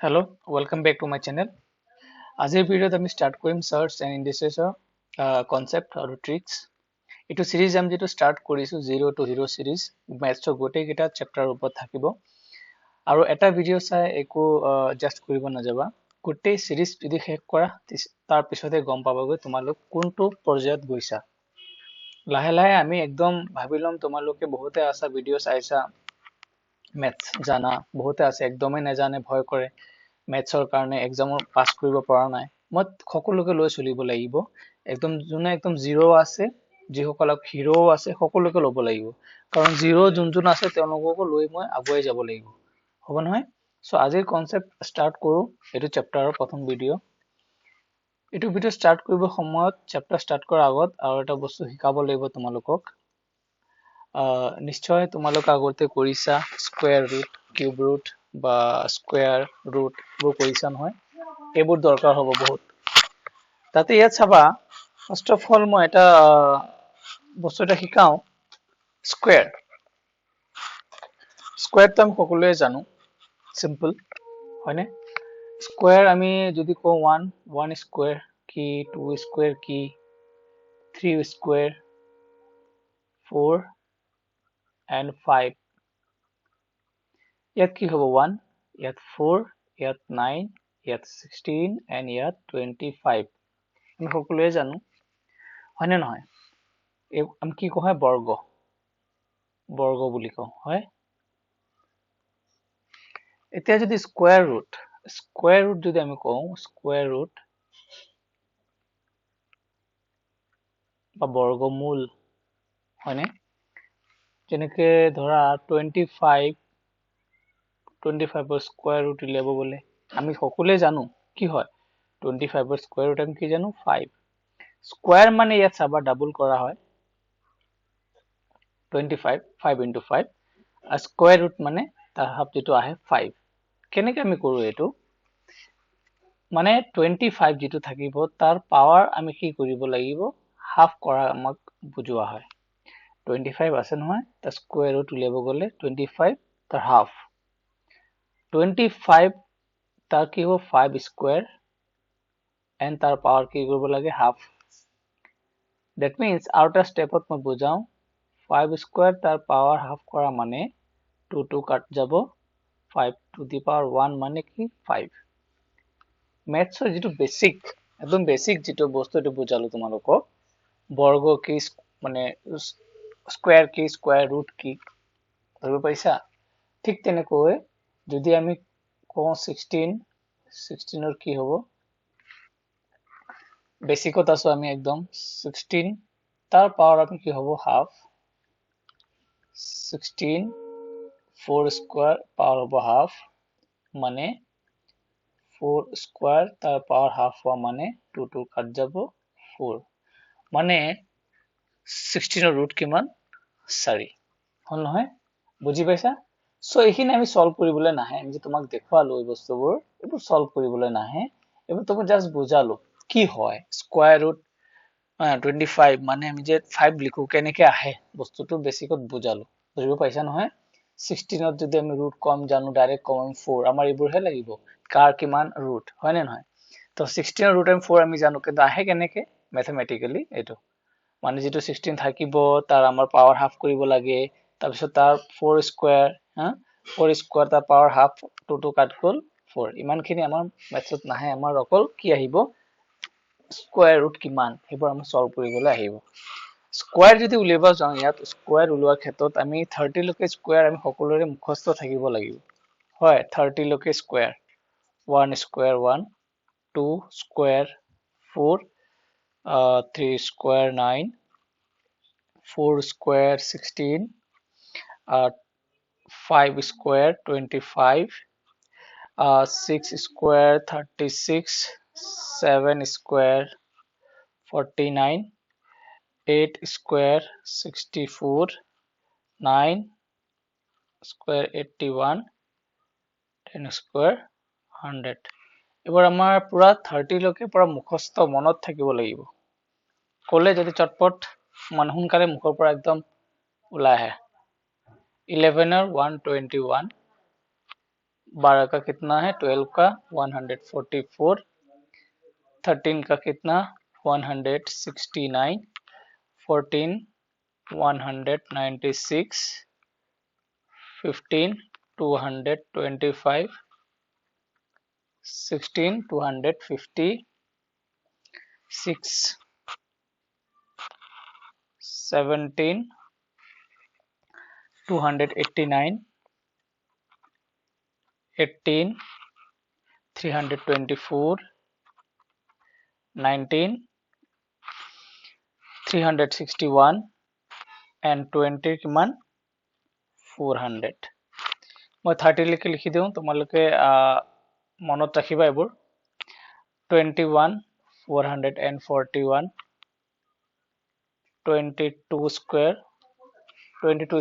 Hello, welcome back to my channel. আজিৰ ভিডিঅ'ত আমি ষ্টাৰ্ট কৰিম চাৰ্চ এণ্ড ইণ্ডিচেছৰ কনচেপ্ট আৰু ট্ৰিক্স। এইটো সিৰিজ আমি যেটো ষ্টাৰ্ট কৰিছো 0 to hero সিৰিজ মেথছৰ গোটেইকেইটা চেপ্টাৰৰ ওপৰত থাকিব আৰু এটা ভিডিঅ' চাই একো জাস্ট কৰিব নাযাবা। গোটেই সিৰিজ যদি শেষ কৰা তাৰ পিছতে গম পাবাগৈ তোমালোক কোনটো পৰ্যায়ত গৈছা। লাহে লাহে আমি একদম ভাবি লম তোমালোকে বহুতে আছা ভিডিঅ' চাইছা মেথছ জানা, বহুতে আছে একদমেই নাজানে ভয় কৰে মেথছৰ কাৰণে এক্সামৰ পাছ কৰিব পৰা নাই। মই সকলোকে লৈ চলিব লাগিব, একদম যোনে একদম জিৰ' আছে যিসকলক হিৰো আছে সকলোকে ল'ব লাগিব, কাৰণ জিৰ' যোন আছে তেওঁলোককো লৈ মই আগুৱাই যাব লাগিব, হ'ব নহয়? সো আজিৰ কনচেপ্ট ষ্টাৰ্ট কৰো। এইটো চেপ্টাৰৰ প্ৰথম ভিডিঅ'। এইটো ভিডিঅ' ষ্টাৰ্ট কৰিব সময়ত চেপ্টাৰ ষ্টাৰ্ট কৰাৰ আগত আৰু এটা বস্তু শিকাব লাগিব তোমালোকক। নিশ্চয় তোমালোক আগতে কৰিছা স্কোয়াৰ ৰুট, কিউব ৰুট বা স্কোয়াৰ ৰুট বোৰ কৰিছা নহয়, এইবোৰ দৰকাৰ হ'ব বহুত। তাতে ইয়াত চাবা ফাৰ্ষ্ট অফ অল মই এটা বস্তু এটা শিকাও। স্কোয়াৰ স্কোয়াৰটো আমি সকলোৱে জানো, সিম্পল হয়নে? স্কোয়াৰ আমি যদি কওঁ 1 স্কোয়াৰ কি, 2 স্কোয়াৰ কি, 3 স্কোয়াৰ, 4 and 5, ইয়াত কি হ'ব 1, ইয়াত 4, ইয়াত 9, ইয়াত 16 and ইয়াত 25, আমি সকলোৱে জানো হয়নে নহয়? আমি কি কওঁ হয় বৰ্গ, বৰ্গ বুলি কওঁ হয়। এতিয়া যদি স্কোয়াৰ ৰুট যদি আমি কওঁ স্কোয়াৰ ৰুট বা বৰ্গমূল হয়নে? যেনেকে ধৰা 25ৰ স্কোয়াৰ ৰুট উলিয়াব গ'লে আমি সকলোৱে জানো কি হয় 25ৰ স্কোয়াৰ ৰুট আমি কি জানো 5। স্কোয়াৰ মানে ইয়াত চাবা ডাবল কৰা হয় 25, 5 into 5, আৰু স্কোয়াৰ ৰুট মানে তাৰ হাফ যেটো আহে 5। কেনেকে আমি কৰো এইটো? মানে 25 যেটো থাকিব তাৰ পাৱাৰ আমি কি কৰিব লাগিব, হাফ কৰা আমাক বুজোৱা হয়। 25 আছে নহয়, তাৰ স্কোয়াৰ ৰুট উলিয়াব গ'লে 25 তাৰ হাফ, 25 তাৰ কি হ'ব 5 স্কোয়াৰ এণ্ড তাৰ পাৱাৰ কি কৰিব লাগে হাফ। That means আৰু এটা ষ্টেপত মই বুজাও, 5 স্কোয়াৰ তাৰ পাৱাৰ হাফ কৰা মানে 2 কাট যাব, 5 to the power 1 মানে কি 5। মেথছৰ যেটো বেসিক একদম বেসিক যেটো বস্তু এটো বুজালো তোমালোকক, বৰ্গ কি মানে স্কোয়াৰ কি স্কোয়াৰ ৰুট কি ধৰিব পাৰিছা? ঠিক তেনেকৈ যদি আমি কওঁ 16ৰ কি হ'ব, বেসিকত আছো আমি একদম 16 তাৰ পাৱাৰ আমি কি হ'ব হাফ, 16 4 স্কোয়ার পাওয়ার হ'ব হাফ মানে 4 স্কোয়ার তার পাওয়ার হাফ হওয়া মানে 2 কাট যাব 4, মানে 16ৰ ৰুট কিমান 4 হল নহয়? বুজি পাইছা? সো এইখিনি আমি সলভ কৰিবলৈ নাহে, আমি যে তোমাক দেখুৱালো এই বস্তুবোৰ এইবোৰ সলভ কৰিবলৈ নাহে, এইবোৰ তোমাক জাস্ট বুজালো কি হয় স্কোয়াৰ ৰুট 25 মানে আমি যে 5 লিখো কেনেকে আহে বস্তুটো বেসিকত বুজালো, বুজিব পাইছা নহয়? 16ত যদি আমি ৰুট কম জানো ডাইৰেক্ট কম 4, আমাৰ এইবোৰহে লাগিব কাৰ কিমান ৰুট হয় নে নহয়? তো 16ৰ ৰুট আমি 4 আমি জানো, কিন্তু আহে কেনেকে ম্যাথমেটিক্যালি এইটো মানে যেটো 16 থাকিব তাৰ আমাৰ পাৱাৰ হাফ কৰিব লাগে, তাৰপিছত তাৰ 4 স্কোয়াৰ 4 স্কোয়াৰ তাৰ পাৱাৰ হাফ 2 কাট গ'ল 4, ইমানখিনি আমাৰ মেথছত নাহে, আমাৰ অকল কি আহিব স্কোয়াৰ ৰুট কিমান সেইবোৰ আমি সলভ কৰিবলৈ আহিব। স্কোয়াৰ যদি উলিয়াব যাওঁ ইয়াত স্কোয়াৰ উলিওৱাৰ ক্ষেত্ৰত আমি 30 লৈকে স্কোয়াৰ আমি সকলোৰে মুখস্থ থাকিব লাগিব হয়। 30 লৈকে square 1 square 1, 2 square 4, 3 square 9, 4 square 16, 5 square 25, 6 square 36, 7 square 49, 8 square 64, 9 square 81, 10 square 100। এবার আমাৰ পুৰা 30 লৈকে পুৰা মুখস্থ মনত থাকিব লাগিব, কলে যদি চটপট মান সোনকালে মুখৰ পৰা একদম ওলাই আহে। 11ৰ 121 12 का कितना है 12 का 144, 13 का कितना 169, 14 196, 15 225, 16 250, 6 17 289, 18 324, 19 361 and 20 কিমান 400 মই 30 লিখি দিওঁ তোমালোকে মনত ৰাখিবা এইবোৰ 21 441 22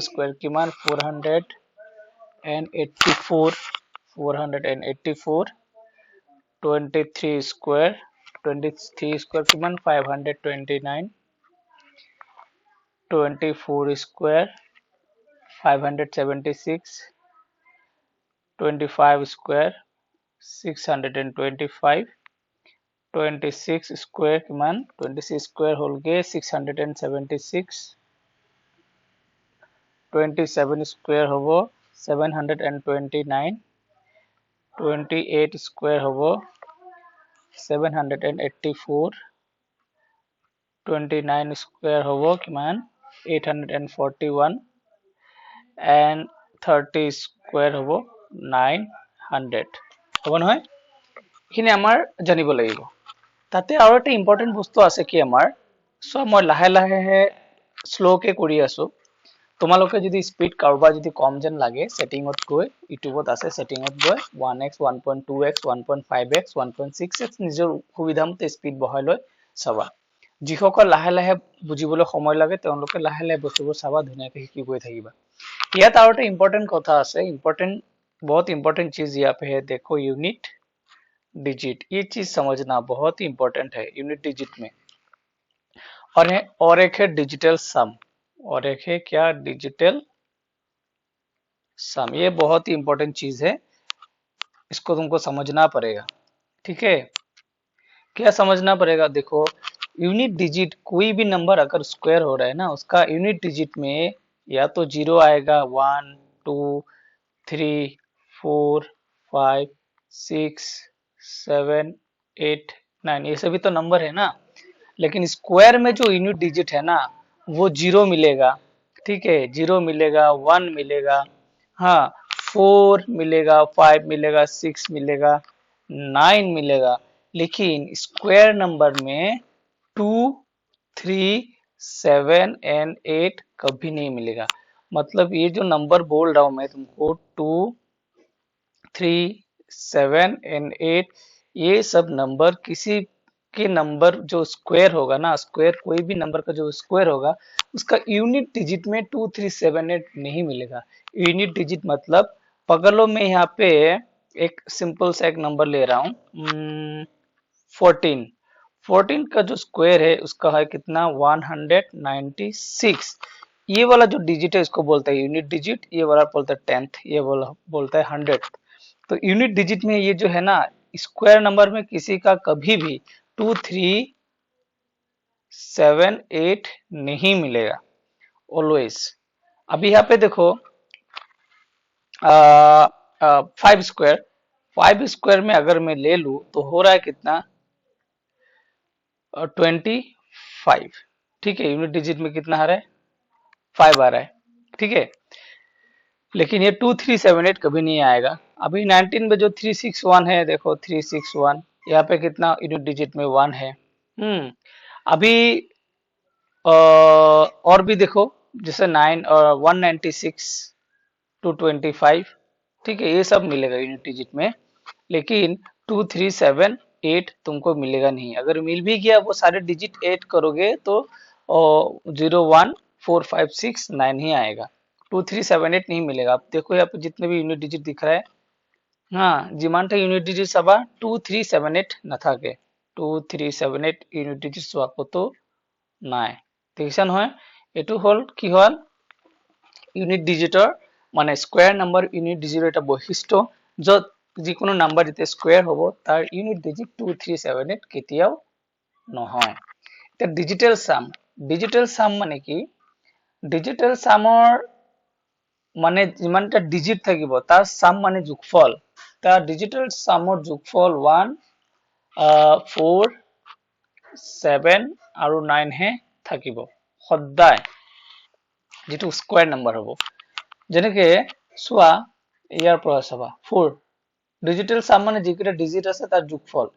square কিমান 484 23 square কিমান 529 24 square 576 25 square 625 26 square কিমান 26 square holge 676 27 square hobo 729 28 square hobo 784 29 square hobo কিমান 841 and 30 square hobo 900 হ'ব নহয় এখিনি আমাৰ জানিব লাগিব তাতে আৰু এটা ইম্পৰ্টেন্ট বস্তু আছে কি আমাৰ সো মই লাহে লাহে স্লোকে কৰি আছো তোমালোকে যদি স্পিড কাৰোবা যদি কম যেন লাগে সেটিংত গৈ ইউটিউবত আছে সেটিংত গৈ 1x 1.2x 1.5x 1.6x নিজৰ সুবিধামতে স্পিড বঢ়াই লৈ চাবা যিসকল লাহে লাহে বুজিবলৈ সময় লাগে তেওঁলোকে লাহে লাহে বস্তুবোৰ চাবা ধুনীয়াকৈ শিকি গৈ থাকিবা ইয়াত আৰু এটা ইম্পৰ্টেন্ট কথা আছে ইম্পৰ্টেন্ট बहुत इंपॉर्टेंट चीज यहाँ पे है देखो यूनिट डिजिट ये चीज समझना बहुत ही इंपॉर्टेंट है यूनिट डिजिट में और एक है डिजिटल सम और एक है क्या डिजिटल सम ये बहुत ही इंपॉर्टेंट चीज है इसको तुमको समझना पड़ेगा ठीक है क्या समझना पड़ेगा देखो यूनिट डिजिट कोई भी नंबर अगर स्क्वायर हो रहा है ना उसका यूनिट डिजिट में या तो 0 आएगा 1 2 3 4 5 6 7 8 9 ये सभी तो नंबर है ना लेकिन स्क्वायर में जो यूनिट डिजिट है ना वो 0 मिलेगा ठीक है 0 मिलेगा 1 मिलेगा हाँ 4 मिलेगा 5 मिलेगा 6 मिलेगा 9 मिलेगा लेकिन स्क्वायर नंबर में 2 3 7 एंड 8 कभी नहीं मिलेगा मतलब ये जो नंबर बोल रहा हूं मैं तुमको 2 3 7 एंड 8 ये सब नंबर किसी के नंबर जो स्क्वायर होगा ना स्क्वायर कोई भी नंबर का जो स्क्वायर होगा उसका यूनिट डिजिट में 2 3 7 8 नहीं मिलेगा यूनिट डिजिट मतलब पकड़ो मैं यहाँ पे एक सिंपल सा एक नंबर ले रहा हूँ 14 का जो स्क्वायर है उसका है कितना 196 ये वाला जो डिजिट है इसको बोलता है यूनिट डिजिट ये वाला बोलता है टेंथ ये वाला बोलता है 100 तो यूनिट डिजिट में ये जो है ना स्क्वायर नंबर में किसी का कभी भी 2 3 7 8 नहीं मिलेगा ऑलवेज अभी यहाँ पे देखो 5 स्क्वायर में अगर मैं ले लूं तो हो रहा है कितना 25 ठीक है यूनिट डिजिट में कितना आ रहा है 5 आ रहा है ठीक है लेकिन ये 2 3 7 8 कभी नहीं आएगा अभी 19 में जो 361 है देखो 361 यहाँ पे कितना यूनिट डिजिट में 1 है अभी और भी देखो जैसे 9 और 196 225 ठीक है ये सब मिलेगा यूनिट डिजिट में लेकिन 2 3 7 8 तुमको मिलेगा नहीं अगर मिल भी गया वो सारे डिजिट ऐड करोगे तो 0 1 4 5 6 9 ही आएगा 2 3 7 8 नहीं मिलेगा आप देखो यहाँ पे जितने भी यूनिट डिजिट दिख रहा है हाँ जिमानटा यूनिट डिजिट सबा 2 3 7 8 न থাকে 2 3 7 8 यूनिट डिजिट চোৱাকতো নাই দেখিছা নহয় এটো হল কি হল ইউনিট ডিজিটৰ মানে স্কয়াৰ নাম্বাৰ ইউনিট ডিজিটৰ এটা বৈশিষ্ট্য য'ত যিকোনো নাম্বাৰ যেতিয়া স্কোয়াৰ হ'ব তাৰ ইউনিট ডিজিট 2378 কেতিয়াও নহয়। এতিয়া ডিজিটেল সাম মানে কি? ডিজিটেল সামৰ মানে যিমানটা ডিজিট থাকিব তাৰ সাম মানে যোগফল। তাৰ ডিজিটেল সামৰ যোগফল 1 4 7 আৰু 9 হে থাকিব সদায়, যেটো স্কোয়াৰ নাম্বাৰ হ'ব। যেনেকে চোৱা ইয়াৰ পৰা চাবা 4 ডিজিটেল সাম মানে যিকেইটা ডিজিট আছে তাৰ যোগফল।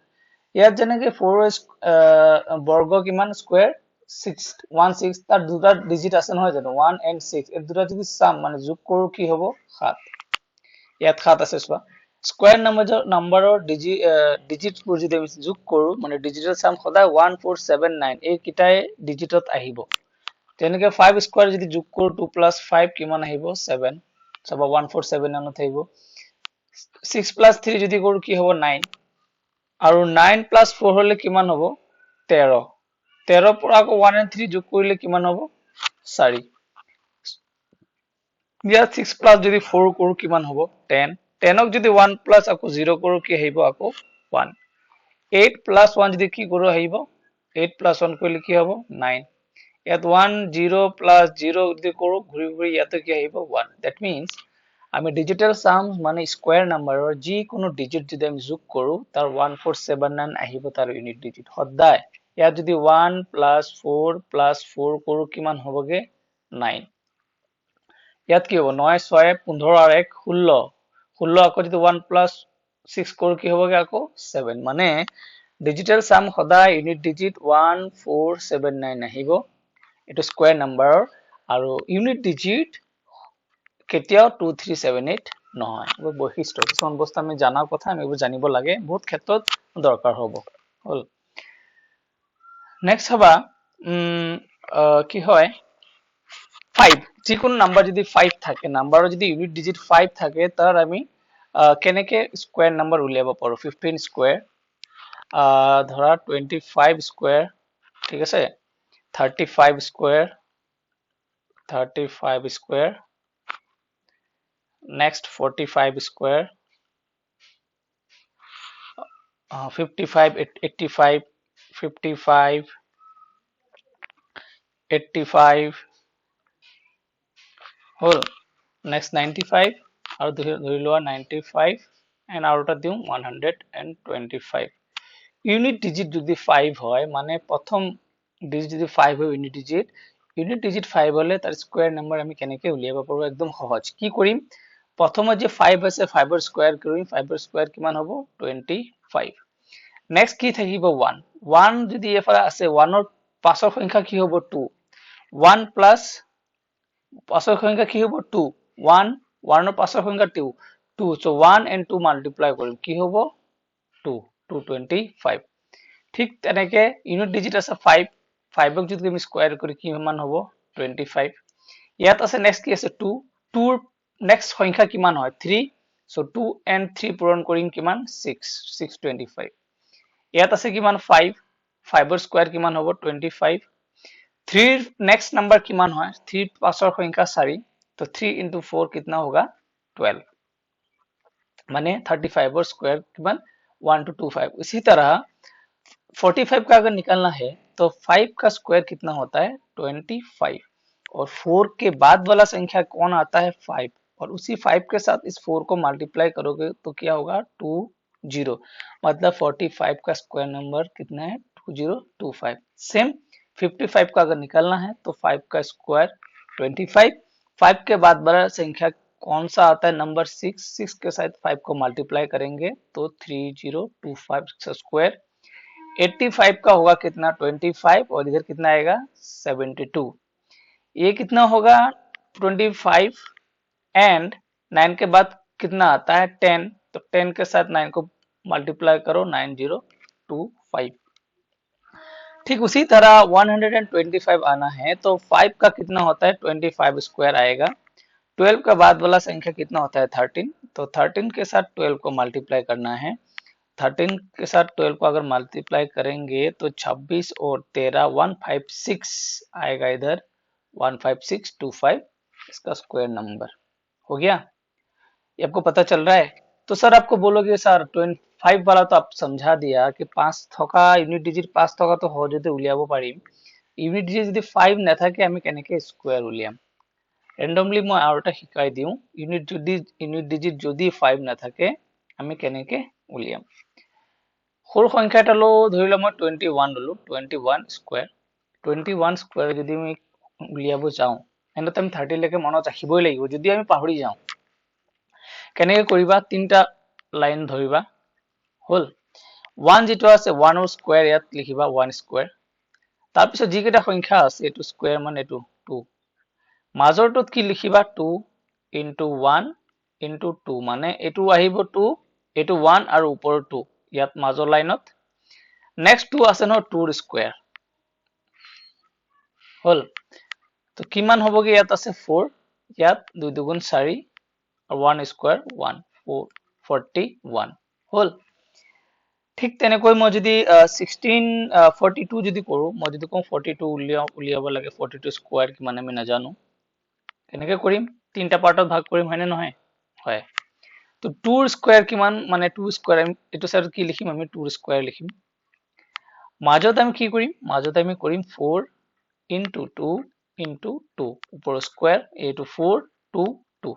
ইয়াত যেনেকে 4 বৰ্গ কিমান স্কোয়াৰ 16 তাৰ দুটা ডিজিট আছে নহয় জানো 1 and 6 এই দুটা যদি সাম মানে যোগ কৰো কি হ'ব 7। ইয়াত 7 আছে চোৱা। স্কোয়াৰ নাম্বাৰৰ ডিজিটবোৰ যদি আমি যোগ কৰো মানে ডিজিটেল সাম সদায় 1 4 7 9 এই কিটাই ডিজিটত আহিব। তেনেকে 5 স্কোয়াৰ যদি যোগ কৰো 2 plus 5 কিমান আহিব 7 চাবা 147 নানত আহিব। 6 plus 3 যদি কৰো কি হ'ব 9 আৰু 9 plus 4 হলে কিমান হ'ব 13। 13 পৰা আকৌ 1 and 3 যোগ কৰিলে কিমান হ'ব 4। ইয়াত 6 plus যদি 4 কৰো কিমান হ'ব 10। 10ক যদি 1 plus আকৌ 0 কৰো কি আহিব আকৌ 1। 8 plus 1 যদি কি কৰো আহিব 8 plus 1 কৰিলে কি হ'ব 9। ইয়াত 1 0 plus 0 যদি কৰো ঘুৰি ঘুৰি ইয়াতে কি আহিব 1। দ্যাট মিন্স আমি ডিজিটেল সাম মানে স্কোয়াৰ নাম্বাৰৰ যিকোনো ডিজিট যদি আমি যোগ কৰো তাৰ 1479 আহিব তাৰ ইউনিট ডিজিট সদায়। ইয়াত যদি 1 plus 4 plus 4 কৰো কিমান হ'বগে 9। ইয়াত কি হ'ব 9 6 15 আৰু 1 16 16 আকৌ যদি 1 plus 6 কৰো কি হ'বগে আকৌ 7। মানে ডিজিটেল সাম সদায় ইউনিট ডিজিট 1479 আহিব। এটো স্কোয়াৰ নাম্বাৰৰ আৰু ইউনিট ডিজিট কেতিয়াও 2378 নহয়। এইবোৰ বৈশিষ্ট্য কিছুমান বস্তু আমি জানাৰ কথা আমি এইবোৰ জানিব লাগে বহুত ক্ষেত্ৰত দৰকাৰ হ'ব। হল নেক্সট হবা কি হয় 5 যিকোনো নাম্বাৰ যদি 5 থাকে নাম্বাৰৰ যদি ইউনিট ডিজিট 5 থাকে তাৰ আমি কেনেকে স্কোয়াৰ নাম্বাৰ উলিয়াব পাৰো 15 স্কোয়াৰ ধৰা 25 স্কোয়াৰ ঠিক আছে 35 স্কোয়াৰ next 45 square 55 85 55 85 হল next 95 আৰু ধৰি লোৱা 95 and আৰু এটা দিও 125। ইউনিট ডিজিট যদি 5 হয় মানে প্ৰথম ডিজিট যদি 5 হয় ইউনিট ডিজিট 5 হলে তাৰ স্কোয়াৰ নাম্বাৰ আমি কেনেকে উলিয়াব পাৰো একদম সহজ। কি কৰিম প্ৰথমে যে 5 আছে 5 ৰ স্কোয়াৰ কৰিম 5 ৰ স্কোয়াৰ কিমান হ'ব 25। নেক্সট কি থাকিব 1 1 যদি এফালে আছে 1 ৰ পাছৰ সংখ্যা কি হ'ব 2 1 প্লাস পাছৰ সংখ্যা কি হ'ব 2 1 1 ৰ পাছৰ সংখ্যা 2 2 so 1 and 2 মাল্টিপ্লাই কৰিম কি হ'ব 2 225। ঠিক তেনেকে ইউনিট ডিজিট আছে 5 5ক যদি আমি স্কোয়াৰ কৰি কিমান হ'ব 25। ইয়াত আছে নেক্সট কি আছে 2 2 ৰ নেক্সট সংখ্যা কিমান হয় 3 so 2 and 3 পূৰণ কৰিম কিমান 6 625। ইয়াত আছে কিমান 5 5 ৰ স্কোয়াৰ কিমান হ'ব 25। 3 नेक्स्ट नंबर किमान है 3 पासर संख्या 4 तो 3 into 4 कितना होगा 12 माने 35 और स्क्वायर किमान 1225। इसी तरह 45 का अगर निकालना है तो 5 का स्क्वायर कितना होता है 25 और 4 के बाद वाला संख्या कौन आता है 5 और उसी 5 के साथ इस 4 को मल्टीप्लाई करोगे तो क्या होगा 20 मतलब 45 का स्क्वायर नंबर कितना है 2025। सेम 55 का अगर निकालना है तो 5 का स्क्वायर 25 5 के बाद बड़ा संख्या कौन सा आता है नंबर 6 के साथ 5 को मल्टीप्लाई करेंगे तो 3025 स्क्वायर। 85 का होगा कितना 25 और इधर कितना आएगा 72। ये कितना होगा 25 एंड 9 के बाद कितना आता है 10 तो 10 के साथ 9 को मल्टीप्लाई करो 9025। ठीक उसी तरह 125 आना है तो 5 का कितना होता है 25 स्क्वायर आएगा। 12 के बाद वाला संख्या कितना होता है 13 तो 13 के साथ 12 को मल्टीप्लाई करना है। 13 के साथ 12 को अगर मल्टीप्लाई करेंगे तो 26 और 13 156 आएगा इधर 15625 इसका स्क्वायर नंबर हो गया। ये आपको पता चल रहा है। तो सर आपको बोलोगे सर 25 वाला तो आप समझा दिया कि 5 থকা ইউনিট ডিজিট 5 থকা তো সহজতে উলিয়াব পাৰিম ইউনিট ডিজিট যদি 5 নাথাকে আমি কেনেকে স্কয়াৰ উলিয়াম ৰেন্ডমলি মই আৰু এটা শিকাই দিও ইউনিট ডিজিট যদি 5 নাথাকে আমি কেনেকে উলিয়াম সৰু সংখ্যা এটা লো ধৰিলে মই 21 ললো 21 স্কয়াৰ 21 স্কয়াৰ যদি আমি উলিয়াব যাও এন্ডত আমি 30 লৈকে মনত ৰাখিবই লাগিব যদি আমি পাহৰি যাও কেনেকে কৰিবা তিনটা লাইন ধৰিবা হল 1 যেটো আছে 1 ৰ স্কয়াৰ ইয়াত লিখিবা 1 স্কয়াৰ তাৰ পিছত যি কেটা সংখ্যা আছে এটো স্কয়াৰ মানে এটো 2 মাজৰটোত কি লিখিবা 2 into 1 into 2 মানে এটো আহিব 2 এটো 1 আৰু ওপৰৰ 2 ইয়াত মাজৰ লাইনত নেক্সট 2 আছে ন 2 ৰ স্কয়ার হল তো কিমান হবগে ইয়াত আছে 4 ইয়াত 2 দুগুণ 4 और 1 स्क्वायर 1 41 হল ঠিক তেনেকৈ মই যদি 42 যদি কৰো মই যদি কম 42 উলিয়াব লাগে 42 স্কয়াৰ কিমান আমি নাজানো কেনেকৈ কৰিম তিনটা পাৰ্টত ভাগ কৰিম হয়নে নহয় হয় তো 2 ৰ স্কয়াৰ কিমান মানে 2 স্কয়াৰ আমি এটো সাইড কি লিখিম আমি 2 ৰ স্কয়াৰ লিখিম মাজত আমি কি কৰিম মাজত আমি কৰিম 4 into 2 into 2 ওপৰৰ স্কয়াৰ এটো 4 2 2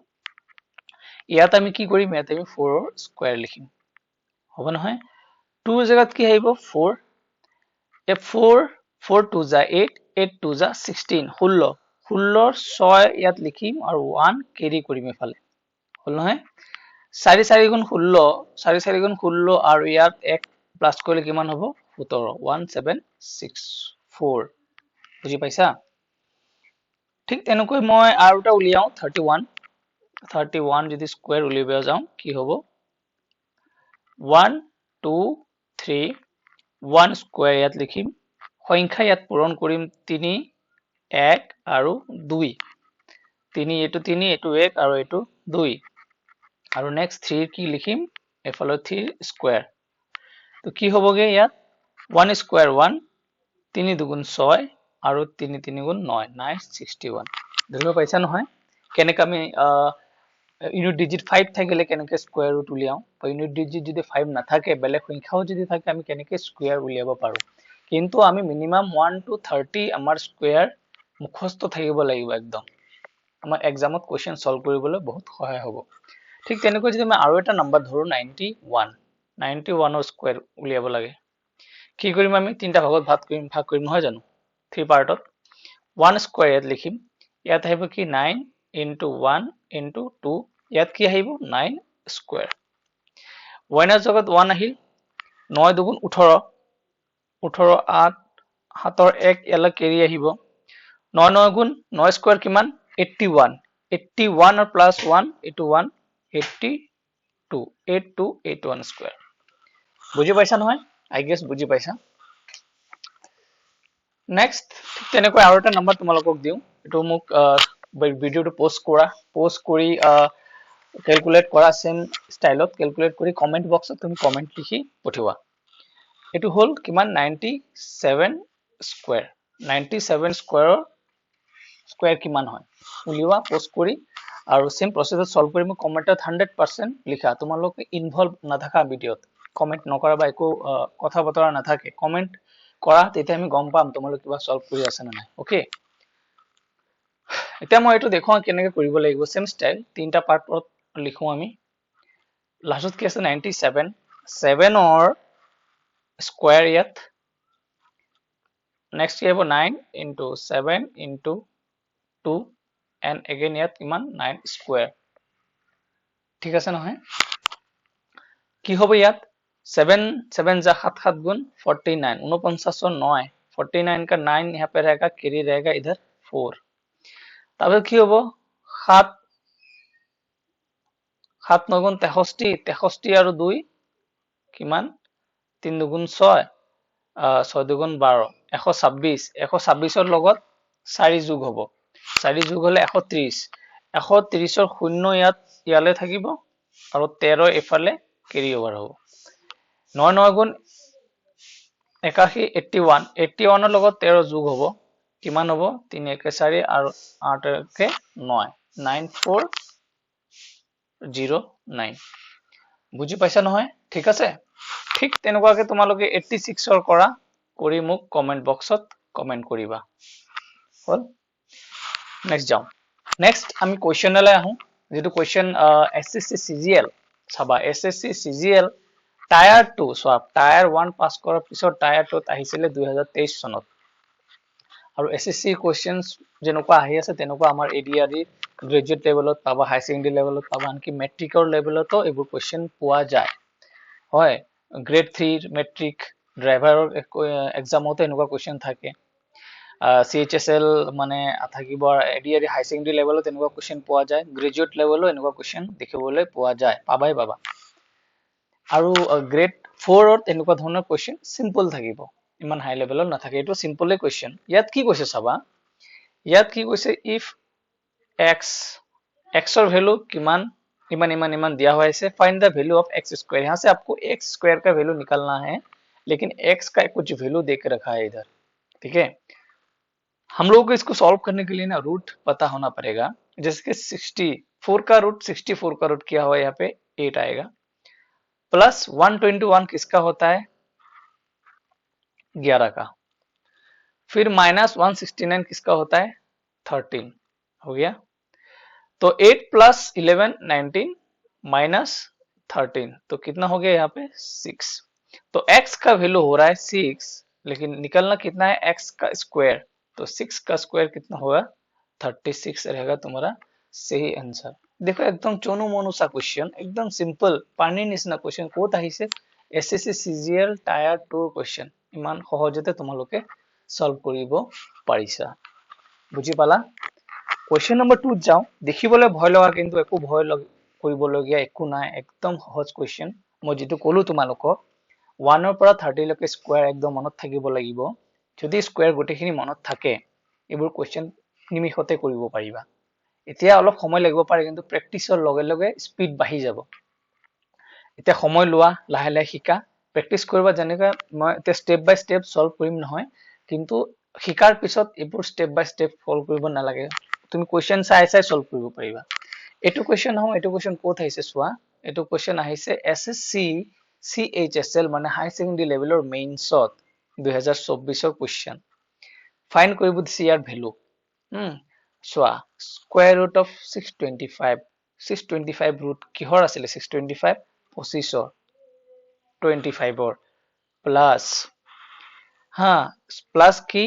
ইয়াত আমি কি কৰিম ইয়াত আমি 4 ৰ স্কয়াৰ লিখিম হ'ব নহয় 2 ৰ জায়গাত কি আহিব 4 এ 4 4 2 যা 8 8 2 যা 16 16 16 6 ইয়াত লিখিম আৰু 1 কেৰি কৰিম এফালে হ'ল নহয় 4 4 গুণ 16 4 4 গুণ 16 আৰু ইয়াত 1 প্লাস কৰিলে কিমান হ'ব 17 1764 বুজি পাইছা ঠিক তেনেকৈ মই আৰু এটা উলিয়াও 31 যদি স্কয়ার উলিয়াব যাও কি হ'ব 1 2 3 1 স্কয়ার ইয়াত লিখিম সংখ্যা ইয়াত পূৰণ কৰিম 3 1 আৰু 2 3 এটো 1 আৰু এটো 2 আৰু নেক্সট 3 কি লিখিম এফালে 3 স্কয়ার তো কি হ'বগে ইয়াত 1 স্কয়ার 1 3 দুগুণ 6 আৰু 3 3 গুণ 9 961 ধৰিব পাইছা নহয় কেনেকৈ আমি ইউনিট ডিজিট 5 থাকিলে কেনেকৈ স্কয়াৰ ৰুট উলিয়াও বা ইউনিট ডিজিট যদি 5 নাথাকে বেলেগ সংখ্যাও যদি থাকে আমি কেনেকৈ স্কয়ার উলিয়াব পাৰো কিন্তু আমি মিনিমাম 1 to 30 আমাৰ স্কয়াৰ মুখস্থ থাকিব লাগিব একদম আমাৰ এক্সামত কোৱেশ্চন সলভ কৰিবলৈ বহুত সহায় হ'ব ঠিক তেনেকৈ যদি আমি আৰু এটা নাম্বাৰ ধৰো 91 ৰ স্কয়াৰ উলিয়াব লাগে কি কৰিম আমি তিনটা ভাগত ভাগ কৰিম নহয় জানো 3 পাৰ্টত 1 স্কয়ার ইয়াত লিখিম ইয়াত আহিব কি 9 into 1 into 2 ইয়াত কি আহিব 9 স্কয়ার 1 ৰ জগত 1 আহিল 9 দুগুণ 18 18 8 7 ৰ 1 ইয়ালৈ কেৰি আহিব 9 9 গুণ 9 স্কয়ার কিমান 81 81 और प्लस 1 81 82 8281 স্কয়ার বুজি পাইছা নহয় আই গেস বুজি পাইছা নেক্সট তেনেকৈ আৰু এটা নাম্বাৰ তোমালোকক দিও এটো মোক ভিডিওটো পোষ্ট কৰি ক্যালকুলেট কৰা সেম স্টাইলত ক্যালকুলেট কৰি কমেন্ট বক্সত তুমি কমেন্ট লিখি পঠিওৱা এটো হল কিমান 97 স্কয়াৰ 97 স্কয়াৰ কিমান হয় উলিওৱা পোষ্ট কৰি আৰু সেম প্ৰসেছত সলভ কৰি মই কমেন্টত 100% লিখা তোমালোক ইনভলভ নাথাকা ভিডিওত কমেন্ট নকৰা বা একো কথা বতৰা নাথাকে কমেন্ট কৰা তেতিয়া আমি গম পাম তোমালোক কিবা সলভ কৰি আছে না নাই ওকে এতিয়া মই এটো দেখো কেনেকৈ কৰিব লাগিব সেম স্টাইল তিনটা পাৰ্টত লিখো আমি লাষ্টত কি আছে 97 7 or স্কয়ার ইয়াত নেক্সট কি হ'ব 9 into 7 into 2 and again ইয়াত কিমান 9 স্কয়ার ঠিক আছে নহয় কি হ'ব ইয়াত 7 7 जा 7 7 गुण 49 49 और 9 49 का 9 यहाँ पे रहेगा कैरी रहेगा इधर 4 तब কি হ'ব 7 7 9 গুণ 63 63 আৰু 2 কিমান 3 দুগুণ 6 6 দুগুণ 12 126 126 ৰ লগত 4 যোগ হ'ব 4 যোগ হলে 130 130 ৰ শূন্য ইয়ালে থাকিব আৰু 13 এফালে কেৰি ওভাৰ হ'ব 9 9 গুণ 81 81 81 ৰ লগত 13 যোগ হ'ব কিমান হ'ব 3 1 4 আৰু 8 1 9 9409 বুজি পাইছা নহয় ঠিক আছে ঠিক তেনেকুৱাকে তোমালোকে 86 ৰ কৰা কৰি মোক কমেন্ট বক্সত কমেন্ট কৰিবা হল নেক্সট যাও নেক্সট আমি কোৱেশ্চনলৈ আহো যেটো কোৱেশ্চন এসএসসি সিজিএল চাবা SSC CGL tyre 2 so tyre 1 pass কৰাৰ পিছত টায়াৰ 2 আহিছিলে 2023 চনত আৰু এসএসসি কোৱেশ্চনস যেনেকুৱা আহি আছে তেনেকুৱা আমাৰ এডিআৰই গ্ৰেজুৱেট লেভেলত পাবা হাই সেকেন্ডাৰী লেভেলত পাবা আনকি মেট্ৰিকৰ লেভেলতো এইবোৰ কোৱেশ্চন পোৱা যায় হয় গ্ৰেড 3 মেট্ৰিক ড্ৰাইভাৰৰ এক্সামতো এনেকুৱা কোৱেশ্চন থাকে CHSL মানে থাকিব এডিআৰই হাই সেকেন্ডাৰী লেভেলত এনেকুৱা কোৱেশ্চন পোৱা যায় গ্ৰেজুৱেট লেভেলো এনেকুৱা কোৱেশ্চন দেখিবলৈ পোৱা যায় পাবাই পাবা আৰু গ্ৰেড 4 ত এনেকুৱা ধৰণৰ কোৱেশ্চন সিম্পল থাকিব ইমান হাই লেভেলত নাথাকে এটো সিম্পলে কোৱেশ্চন ইয়াত কি কৈছে চাবা ইয়াত কি কৈছে ইফ x ৰ ভ্যাलू किमान इमान दिया हुआ है इसे find the value of x square यहाँ से आपको x स्क्वायर का वैल्यू निकालना है लेकिन x का कुछ वैल्यू दे के रखा है इधर ठीक है हम लोगों को इसको सॉल्व करने के लिए ना रूट पता होना पड़ेगा जैसे कि 64 का रूट 64 का रूट क्या हुआ यहाँ पे 8 आएगा प्लस 121 किसका होता है 11 का फिर माइनस 169 किसका होता है 13 हो गया तो 8 प्लस 11 19 माइनस 13 तो कितना हो गया यहाँ पे 6 तो x का वैल्यू हो रहा है 6 लेकिन निकलना कितना है x का स्क्वायर तो 6 का स्क्वायर कितना होगा 36 रहेगा तुम्हारा सही आंसर देखो एकदम चोनो मोनो सा क्वेश्चन एकदम सिंपल पानी निचिना क्वेश्चन कोत आहिसे एसएससी सीजीएल टायर 2 क्वेश्चन इमान সহজতে তোমালোকে সলভ কৰিব পাৰিছা বুজি পালা क्वेश्चन नंबर 2 যাও দেখিবলৈ ভয় লগা কিন্তু একো ভয় কৰিবলগীয়া একো নাই একদম সহজ क्वेश्चन মই যেটো কলো তোমালোকক 1 ৰ পৰা 30 লৈকে স্কয়াৰ একদম মনত থাকিব লাগিব যদি স্কয়াৰ গোটেখিনি মনত থাকে এইবোৰ क्वेश्चन নিমিষতে কৰিব পাৰিবা এতিয়া অলপ সময় লাগিব পাৰে কিন্তু প্ৰেকটিছৰ লগে লগে স্পিড বাঢ়ি যাব এতিয়া সময় লোৱা লাহে লাহে শিকা প্ৰেকটিছ কৰিবা যেনেকৈ মই এতিয়া স্টেপ বাই স্টেপ সলভ কৰিম নহয় কিন্তু শিকাৰ পিছত এইবোৰ স্টেপ বাই স্টেপ সলভ কৰিব নালাগে তুমি क्वेश्चन চাই চাই সলভ কৰিব পাৰিবা এটো क्वेश्चन হয় এটো क्वेश्चन কোত আহিছে চোৱা এটো क्वेश्चन আহিছে এসএসসি CHSL মানে হাই সেকেন্ডাৰী লেভেলৰ মেইনছত 2024 ৰ क्वेश्चन ফাইন্ড কৰিব দিছে ইয়াৰ ভ্যালু চোৱা স্কয়াৰ ৰুট অফ 625 ৰুট কিহৰ আছিল 625 25 25 প্লাস প্লাস কি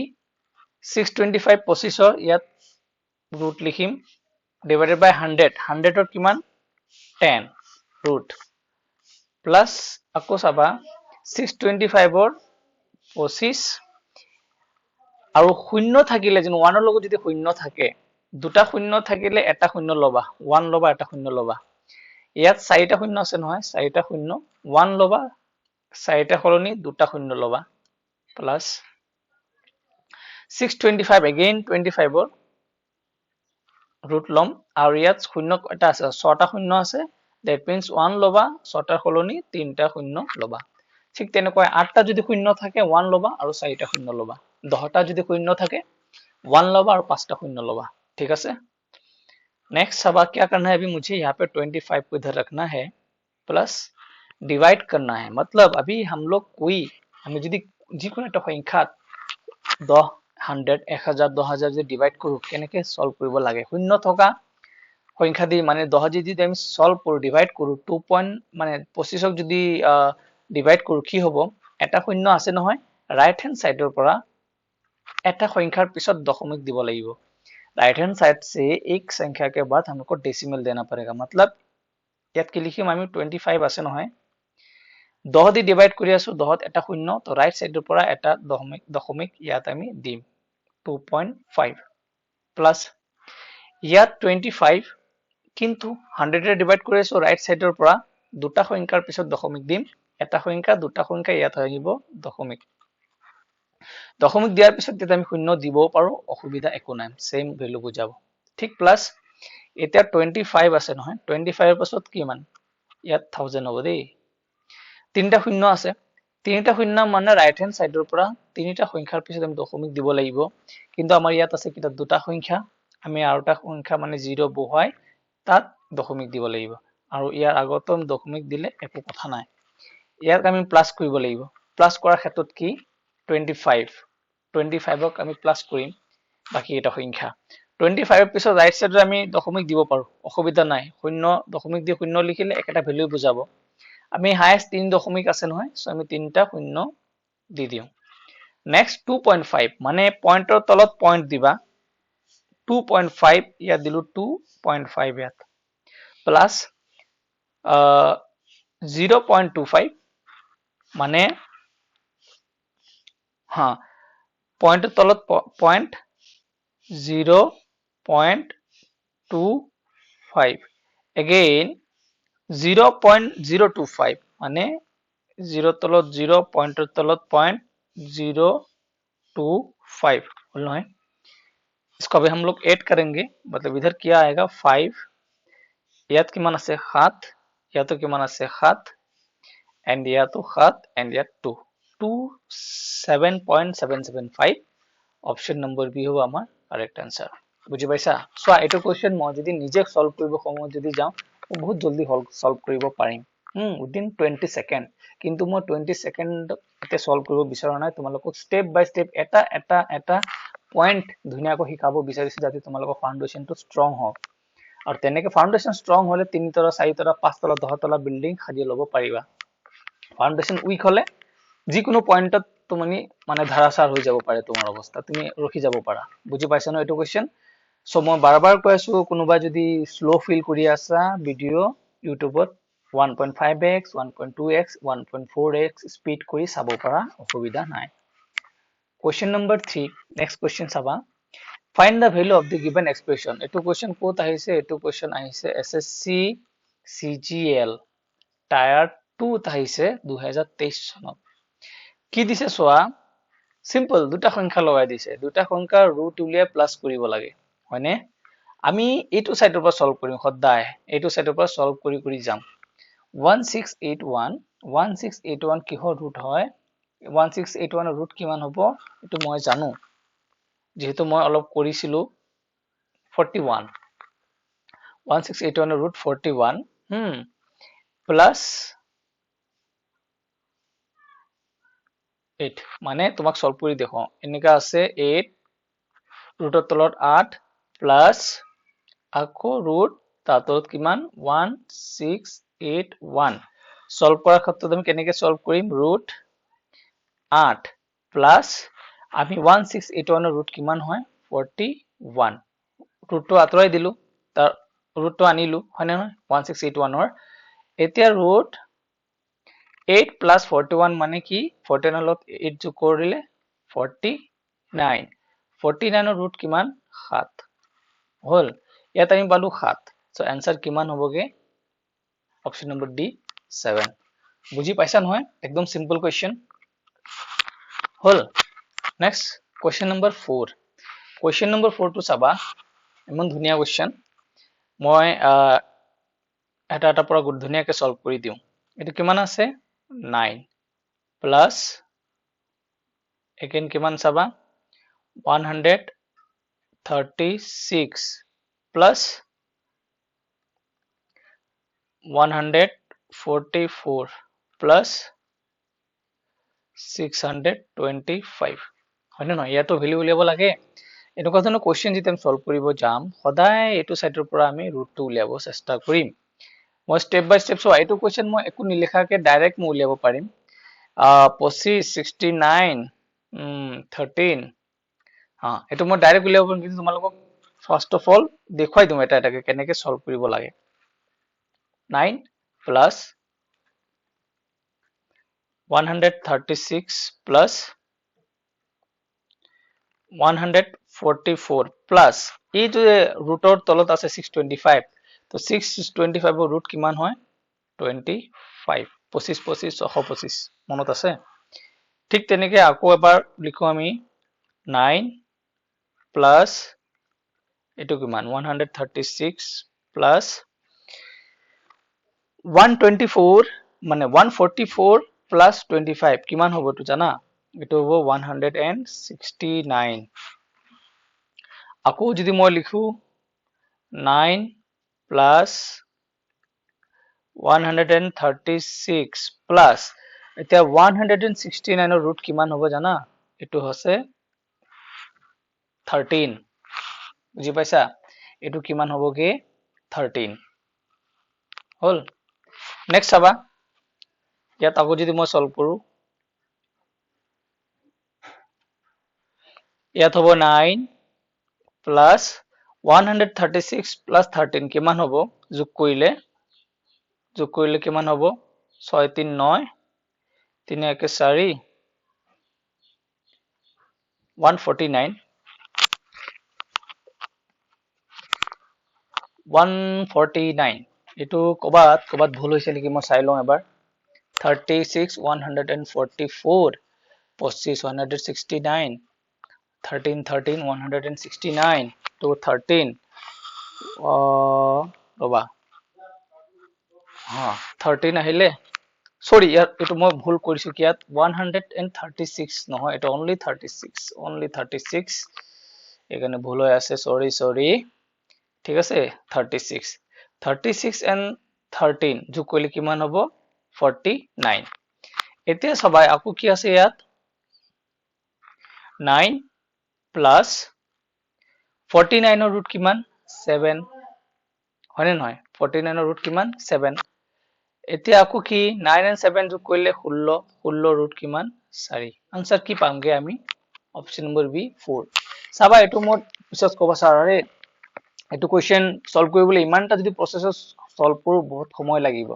625 25 ইয়াত ৰুট লিখিম ডিভাইডেড বাই 100 100 ৰ কিমান 10 ৰুট প্লাস আকৌ চাবা 625 ৰ 25 আৰু শূন্য থাকিলে যেন 1 ৰ লগত যদি শূন্য থাকে দুটা শূন্য থাকিলে এটা শূন্য লবা 1 লবা এটা শূন্য লবা ইয়াত চাৰিটা শূন্য আছে নহয় চাৰিটা শূন্য 1 লবা চাৰিটা সলনি দুটা শূন্য লবা প্লাস 625 again 25 ৰ ৰুট লম আৰু ইয়াত শূন্য এটা আছে ছটা শূন্য আছে that means 1 লবা ছটাৰ সলনি তিনটা শূন্য লবা ঠিক তেনেকৈ আঠটা যদি শূন্য থাকে 1 লবা আৰু চাৰিটা শূন্য লবা 10টা যদি শূন্য থাকে 1 লবা और 5टा शून्य लबा ठीक है नेक्स्ट सबा क्या करना है अभी मुझे यहाँ पे 25 को इधर रखना है प्लस डिवाइड करना है मतलब अभी हम लोग कोई हमें यदि যিকোনো একটা সংখ্যাত 10 100 1000 10000 যদি ডিভাইড কৰো কেনেকৈ সলভ কৰিব লাগে শূন্য থকা সংখ্যা দি মানে 10 যদি আমি সলভ কৰো ডিভাইড কৰো 2 মানে 25 ক যদি ডিভাইড কৰো কি হ'ব এটা শূন্য আছে নহয় ৰাইট হ্যান্ড সাইডৰ পৰা এটা সংখ্যাৰ পিছত দশমিক দিব লাগিব राइट हैंड साइड से एक संख्या के बाद हमको डेसिमल देना पड़ेगा मतलब ইয়াত কি লিখিম আমি 25 আছে নহয় 10 দি ডিভাইড কৰি আছো 10ত এটা শূন্য তো ৰাইট সাইডৰ পৰা এটা দশমিক ইয়াত আমি দিম 2.5 প্লাস ইয়াত 25 কিন্তু 100 এ ডিভাইড কৰি আছো ৰাইট সাইডৰ পৰা দুটা সংখ্যাৰ পিছত দশমিক দিম এটা সংখ্যা দুটা সংখ্যা ইয়াত আহিব দশমিক দশমিক দিয়াৰ পিছত যদি আমি শূন্য দিবও পাৰো অসুবিধা একো নাই সেম ভ্যালু বুজাব ঠিক প্লাস এটা 25 আছে নহয় 25 এর পাছত কি মান ইয়াত 1000 হ'ব দেই তিনটা শূন্য আছে তিনটা শূন্য মানে রাইট হ্যান্ড সাইডৰ পৰা তিনিটা সংখ্যাৰ পিছত আমি দশমিক দিব লাগিব কিন্তু আমাৰ ইয়াত আছে কিটা দুটা সংখ্যা আমি আৰটা সংখ্যা মানে 0 বহাই তাত দশমিক দিব লাগিব আৰু ইয়াৰ আগতো দশমিক দিলে একো কথা নাই ইয়াক আমি প্লাস কৰিব লাগিব প্লাস কৰাৰ ক্ষেত্ৰত কি 25 25ক আমি প্লাস কৰিম বাকি এটা সংখ্যা 25 পিছত ৰাইট সাইডে আমি দশমিক দিব পাৰো অসুবিধা নাই শূন্য দশমিক দি শূন্য লিখিলে একেটা ভ্যালু বুজাব আমি হাইয়েস্ট 3 দশমিক আছে নহয় সো আমি তিনটা শূন্য দি দিও নেক্সট 2.5 মানে পয়েন্টৰ তলত পয়েন্ট দিবা 2.5 ইয়াত দিলু 2.5 ইয়াত প্লাস 0.25 মানে হ্যাঁ পয়েন্টের তলত পয়েন্ট 0.25 again 0.025 মানে 0 তলত 0 পয়েন্টের তলত पॉइंट 025 बोल है इसको अभी हम लोग ऐड करेंगे मतलब इधर क्या आएगा 5 यात किमान আছে 7 ইয়াতো কিমান আছে 7 and ইয়াতো 7 and ইয়াত 2 7.775 অপশন নম্বৰ বি হ'ব আমাৰ কারেক্ট आंसर বুজি পাইছা সো এটো কোশ্চেন মই যদি নিজে সলভ কৰিব সময় যদি যাও বহুত জলদি সলভ কৰিব পাৰিম উইদিন 20 সেকেন্ড কিন্তু মই 20 সেকেন্ড এতে সলভ কৰিব বিচৰা নাই তোমালোকক স্টেপ বাই স্টেপ এটা পয়েন্ট ধুনিয়াকৈ শিকাব বিচাৰিছো যাতে তোমালোকৰ ফাউন্ডেশনটো ষ্ট্ৰং হওক আৰু তেনেকে ফাউন্ডেশন ষ্ট্ৰং হলে 3 তলা 4 তলা 5 তলা 10 তলা বিল্ডিং সাজি ল'ব পাৰিবা ফাউন্ডেশন উইক হলে যিকোনো পয়েন্টত তুমি মানে ধাৰাসাৰ হৈ যাব পাৰে তোমাৰ অৱস্থা তুমি ৰখি যাব পাৰা বুজি পাইছা ন এটো কোশ্চেন সো মই বাৰবাৰ কৈ আছো কোনোবা যদি স্লো ফিল কৰি আছা ভিডিও ইউটিউবত 1.5x 1.2x 1.4x স্পিড কৰি চাব পাৰা অসুবিধা নাই কোশ্চেন নম্বৰ 3 নেক্সট কোশ্চেন চাবা find the value of the given expression এটো কোশ্চেন ক'ত আহিছে এটো কোশ্চেন আহিছে এসএসসি সিজিএল টায়ার 2 আহিছে 2023 চনত কি দিছে সোয়া সিম্পল দুটা সংখ্যা লগাই দিছে দুটা সংখ্যাৰ ৰুট উলিয়াই প্লাস কৰিব লাগে হয়নে আমি এইটো সাইডৰ পৰা সলভ কৰিম সদায় এইটো সাইডৰ পৰা সলভ কৰি যাম 1681 কিহৰ ৰুট হয় 1681 ৰ ৰুট কিমান হ'ব এটো মই জানো যেহেতু মই অলপ কৰিছিলো 41 1681 ৰ ৰুট 41 প্লাস 8 মানে তোমাক সলভ কৰি দেখো এনেকা আছে 8 ৰুটৰ তলত 8 প্লাস আকৌ ৰুট তাতত কিমান 1681 সলভ কৰাৰ ক্ষেত্ৰত আমি কেনেকৈ সলভ কৰিম ৰুট 8 প্লাস আমি 1681 ৰ ৰুট কিমান হয় 41 ৰুটটো আতৰাই দিলু তাৰ ৰুটটো আনিলু হয় না 1681 ৰ এতিয়া ৰুট 8 plus 41 মানে কি 49 লগত 8 যোগ কৰিলে 49 49 ৰ ৰুট কিমান 7 হল ইয়াত আমি পালো 7 সো आंसर কিমান হ'বগে অপশন নম্বৰ ডি 7 বুজি পাইছা নহয় একদম সিম্পল কোশ্চেন হল next question number 4 question number 4 টো চাবা ইমান ধুনিয়া কোশ্চেন মই এটা পৰা ধুনিয়াকৈ সলভ কৰি দিও এটো কিমান আছে 9 plus again কিমান চাবা 136 plus 144 plus 625 হয় না ইয়াতো ভ্যালু উলিয়াব লাগে এনেকুৱা ধৰণৰ কোশ্চেন যেতিয়া আমি সলভ কৰিব যাম সদায় এটো সাইডৰ পৰা আমি ৰুটটো উলিয়াব চেষ্টা কৰিম মই স্টেপ বাই স্টেপ সো এটো কোশ্চেন মই একো নিলিখাকে ডাইৰেক্ট মই উলিয়াব পাৰিম 25 69 13 हाँ এটো মই ডাইৰেক্ট উলিয়াব পাৰিম কিন্তু তোমালোকক ফাৰ্স্ট অফ অল দেখুৱাই দিম এটা এটাকে কেনেকৈ সলভ কৰিব লাগে 9 plus 136 plus 144 plus এই যে ৰুটৰ তলত আছে 625 তো 625 ৰ ৰুট কিমান হয় 25 25 25 625 মনত আছে ঠিক তেনেকে আকৌ এবাৰ লিখো আমি 9 plus এটো কিমান 136 plus 124 মানে 144 plus 25 কিমান হ'ব তো জানা এটো হ'ব 169 আকৌ যদি মই লিখো 9 plus 136 প্লাস এতিয়া 169 ৰ ৰুট কিমান হ'ব জানা এটো হৈছে 13 বুজি পাইছা এটো কিমান হ'ব কি 13 হল নেক্সট চাবা ইয়াত আকৌ যদি মই সলভ কৰো ইয়াত হ'ব 9 প্লাস 136 প্লাস 13 কিমান হ'ব যোগ কৰিলে কিমান হ'ব 6 3 9 3 1 4 149 149 এটো কবাত ভুল হৈছে নেকি মই চাই লওঁ এবাৰ 36 144 25 169 13 13 169 to 13 ৰবা 13 আহিলে সৰি এটো মই ভুল কৰিছো কি ইয়াত 136 নহয় এটা only 36 এখানে ভুল হৈ আছে সৰি ঠিক আছে 36 and 13 যোগ কৰিলে কিমান হ'ব 49 এতিয়া সবাই আকৌ কি আছে ইয়াত 9 plus 49 ৰ ৰুট কিমান 7 হয়নে নহয় 49 ৰ ৰুট কিমান 7 এতিয়া আকৌ কি 9 and 7 যোগ কৰিলে 16 ৰুট কিমান 4 আনসাৰ কি পামগে আমি অপশন নম্বৰ বি 4 চাবা এটো মোৰ পিছত কবা স্যাৰ এটো কোৱেশ্চন সলভ কৰিবলৈ ইমানটা যদি প্ৰসেছত সলভ কৰো বহুত সময় লাগিব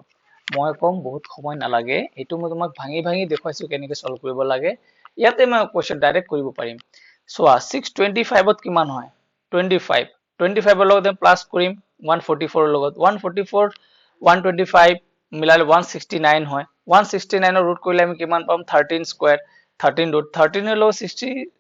মই কম বহুত সময় নালাগে এটো মই তোমাক ভাঙি দেখুৱাইছো কেনেকৈ সলভ কৰিব লাগে ইয়াতে মই কোৱেশ্চন ডাইৰেক্ট কৰিব পাৰিম চোৱা 625 ত কিমান হয় 25 ৰ লগত প্লাস কৰিম 144 ৰ লগত 144 125 মিলালে 169 হয় 169 ৰ ৰুট কৰিলে আমি কিমান পাম 13 স্কয়াৰ 13 ৰুট 13 ৰ লগত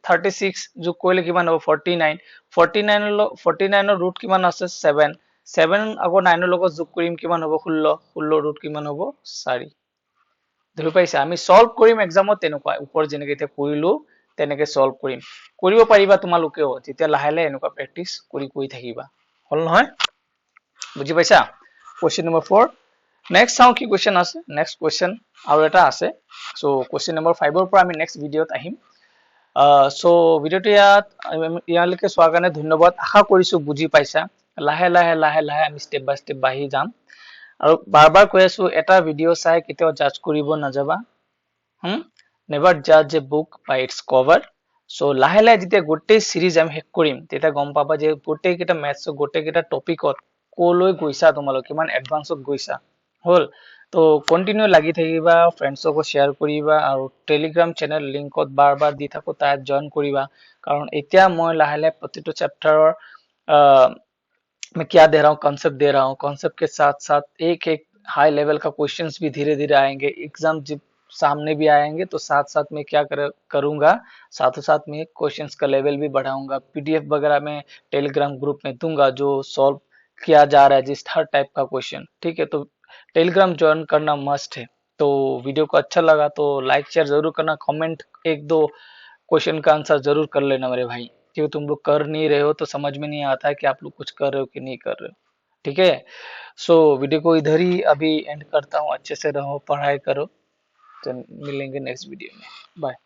36 যোগ কৰিলে কিমান হ'ব 49 49 ৰ ৰুট কিমান আছে 7 7 আকৌ 9 ৰ লগত যোগ কৰিম কিমান হ'ব 16 ৰুট কিমান হ'ব 4 ধৰি পাইছা আমি সলভ কৰিম এক্সামত তেনেকুৱা ওপৰ যেনেকৈ এতিয়া কৰিলো তেনেকৈ সলভ কৰিব পাৰিবা তোমালোকেও যেতিয়া লাহে এনেকুৱা প্ৰেক্টিস কৰি থাকিবা হল নহয় বুজি পাইছা কোৱেশ্চন নম্বৰ 4 নেক্সট চাও কি কোৱেশ্চন আছে নেক্সট কোৱেশ্চন আৰু এটা আছে সো কোৱেশ্চন নম্বৰ 5 ৰ পৰা আমি নেক্সট ভিডিঅত আহিম সো ভিডিঅটো ইয়ালৈকে চোৱাৰ কাৰণে ধন্যবাদ আশা কৰিছো বুজি পাইছা লাহে আমি স্টেপ বাই স্টেপ বাঢ়ি যাম আৰু বাৰবাৰ কৈ আছো এটা ভিডিঅ চাই কেতিয়াও জাজ কৰিব নাযাবা নেভাৰ জাজ a book by its cover so লাহে যেতিয়া গোটেই সিৰিজ আমি শেষ কৰিম তেতিয়া গম পাবা যে গোটেই কেইটা মেথছ গোটেই কেইটা টপিকত কলৈ গৈছা তোমালোক কিমান এডভান্সত গৈছা হল তো কন্টিনিউ লাগি থাকিবা ফ্ৰেণ্ডছকো শেয়াৰ কৰিবা আৰু টেলিগ্ৰাম চেনেল লিংকত বাৰবাৰ দি থাকো তাত জয়েন কৰিবা কাৰণ এতিয়া মই লাহে প্ৰতিটো চেপ্টাৰৰ मैं क्या दे रहा हूँ कॉन्सेप्ट दे रहा हूँ कॉन्सेप्ट के साथ साथ एक हाई लेवल का क्वेश्चंस भी धीरे धीरे आएंगे एग्जाम जब सामने भी आएंगे तो साथ साथ में क्या करूंगा साथों साथ में क्वेश्चंस का लेवल भी बढ़ाऊंगा पीडीएफ वगैरह में टेलीग्राम ग्रुप में दूंगा जो सॉल्व किया जा रहा है जिस हर टाइप का क्वेश्चन ठीक है तो टेलीग्राम ज्वाइन करना मस्ट है तो वीडियो को अच्छा लगा तो लाइक शेयर जरूर करना कमेंट एक दो क्वेश्चन का आंसर जरूर कर लेना मेरे भाई क्योंकि तुम लोग कर नहीं रहे हो तो समझ में नहीं आता है कि आप लोग कुछ कर रहे हो कि नहीं कर रहे हो ठीक है सो वीडियो को इधर ही अभी एंड करता हूँ अच्छे से रहो पढ़ाई करो तो मिलेंगे नेक्स्ट वीडियो में बाय